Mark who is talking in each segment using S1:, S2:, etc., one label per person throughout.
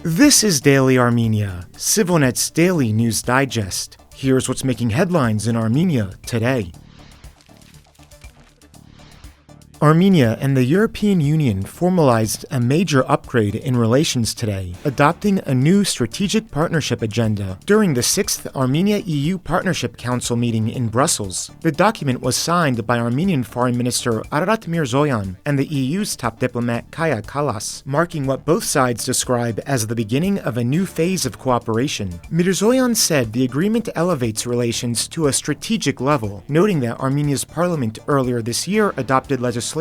S1: This is Daily Armenia, CivilNet's daily news digest. Here's what's making headlines in Armenia today. Armenia and the European Union formalized a major upgrade in relations today, adopting a new strategic partnership agenda during the 6th Armenia-EU Partnership Council meeting in Brussels. The document was signed by Armenian Foreign Minister Ararat Mirzoyan and the EU's top diplomat Kaja Kallas, marking what both sides describe as the beginning of a new phase of cooperation. Mirzoyan said the agreement elevates relations to a strategic level, noting that Armenia's parliament earlier this year adopted legislation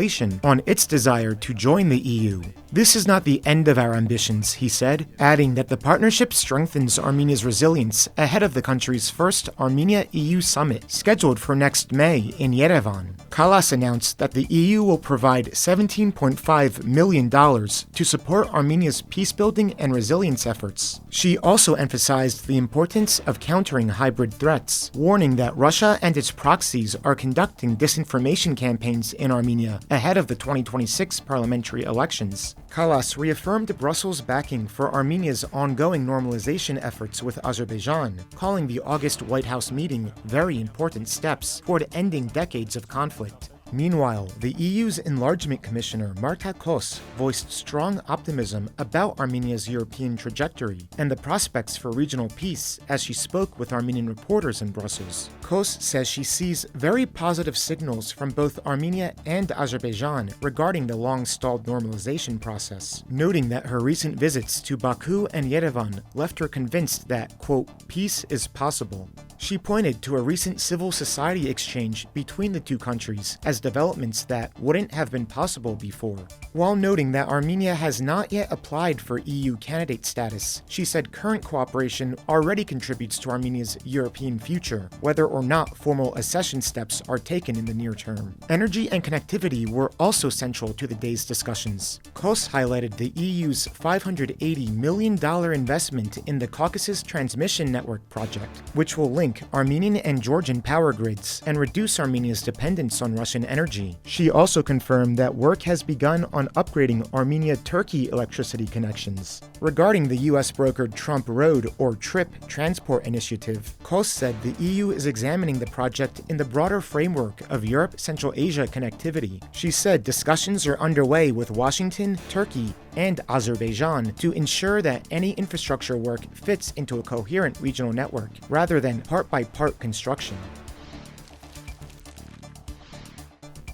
S1: on its desire to join the EU. This is not the end of our ambitions, he said, adding that the partnership strengthens Armenia's resilience ahead of the country's first Armenia-EU summit, scheduled for next May in Yerevan. Kallas announced that the EU will provide $17.5 million to support Armenia's peacebuilding and resilience efforts. She also emphasized the importance of countering hybrid threats, warning that Russia and its proxies are conducting disinformation campaigns in Armenia ahead of the 2026 parliamentary elections. Kallas reaffirmed Brussels' backing for Armenia's ongoing normalization efforts with Azerbaijan, calling the August White House meeting very important steps toward ending decades of conflict. Meanwhile, the EU's Enlargement Commissioner Marta Kos voiced strong optimism about Armenia's European trajectory and the prospects for regional peace as she spoke with Armenian reporters in Brussels. Kos says she sees very positive signals from both Armenia and Azerbaijan regarding the long-stalled normalization process, noting that her recent visits to Baku and Yerevan left her convinced that, quote, peace is possible. She pointed to a recent civil society exchange between the two countries as developments that wouldn't have been possible before. While noting that Armenia has not yet applied for EU candidate status, she said current cooperation already contributes to Armenia's European future, whether or not formal accession steps are taken in the near term. Energy and connectivity were also central to the day's discussions. Kos highlighted the EU's $580 million investment in the Caucasus Transmission Network project, which will link Armenian and Georgian power grids and reduce Armenia's dependence on Russian energy. She also confirmed that work has begun on upgrading Armenia-Turkey electricity connections. Regarding the US-brokered Trump Road or TRIP transport initiative, Kos said the EU is examining the project in the broader framework of Europe-Central Asia connectivity. She said discussions are underway with Washington, Turkey, and Azerbaijan to ensure that any infrastructure work fits into a coherent regional network, rather than part-by-part construction.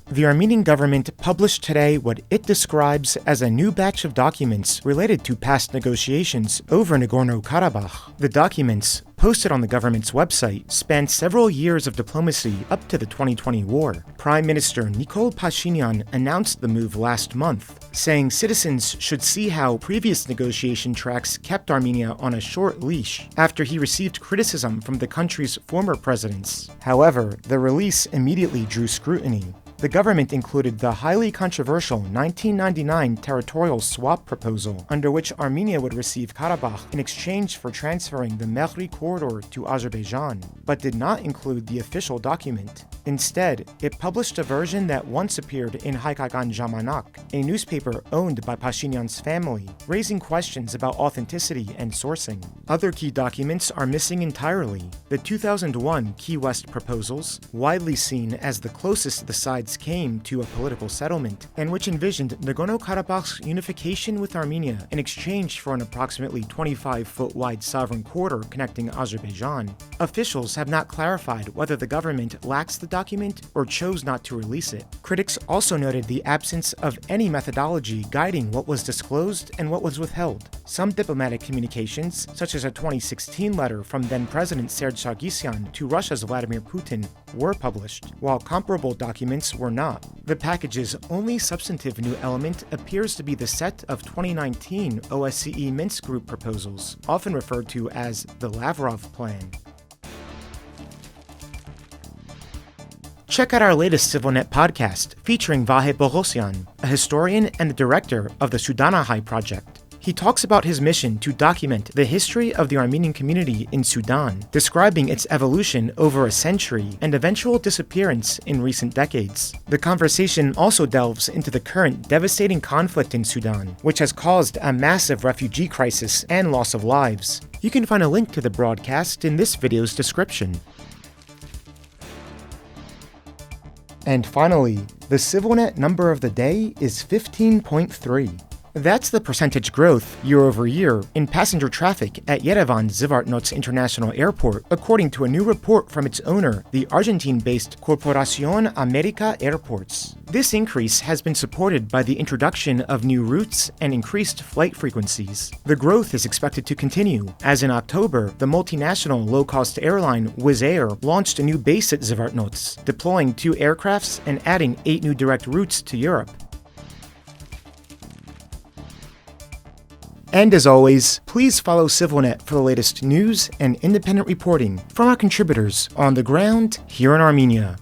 S1: The Armenian government published today what it describes as a new batch of documents related to past negotiations over Nagorno-Karabakh. The documents, posted on the government's website, span several years of diplomacy up to the 2020 war. Prime Minister Nikol Pashinyan announced the move last month, saying citizens should see how previous negotiation tracks kept Armenia on a short leash after he received criticism from the country's former presidents. However, the release immediately drew scrutiny. The government included the highly controversial 1999 territorial swap proposal, under which Armenia would receive Karabakh in exchange for transferring the Mehri corridor to Azerbaijan, but did not include the official document. Instead, it published a version that once appeared in hղինակային ժամանակ, a newspaper owned by Pashinyan's family, raising questions about authenticity and sourcing. Other key documents are missing entirely. The 2001 Key West proposals, widely seen as the closest the sides came to a political settlement, and which envisioned Nagorno-Karabakh's unification with Armenia in exchange for an approximately 25-foot wide sovereign corridor connecting Azerbaijan. Officials have not clarified whether the government lacks the document or chose not to release it. Critics also noted the absence of any methodology guiding what was disclosed and what was withheld. Some diplomatic communications, such as a 2016 letter from then-President Serge Sargsyan to Russia's Vladimir Putin, were published, while comparable documents were not. The package's only substantive new element appears to be the set of 2019 OSCE Minsk Group proposals, often referred to as the Lavrov Plan. Check out our latest CivilNet podcast featuring Vahe Boghossian, a historian and the director of the Sudanahai Project. He talks about his mission to document the history of the Armenian community in Sudan, describing its evolution over a century and eventual disappearance in recent decades. The conversation also delves into the current devastating conflict in Sudan, which has caused a massive refugee crisis and loss of lives. You can find a link to the broadcast in this video's description. And finally, the CivilNet number of the day is 15.3. That's the percentage growth year over year in passenger traffic at Yerevan Zvartnots International Airport, according to a new report from its owner, the Argentine-based Corporación América Airports. This increase has been supported by the introduction of new routes and increased flight frequencies. The growth is expected to continue, as in October, the multinational low-cost airline Wizz Air launched a new base at Zvartnots, deploying 2 aircrafts and adding 8 new direct routes to Europe. And as always, please follow CivilNet for the latest news and independent reporting from our contributors on the ground here in Armenia.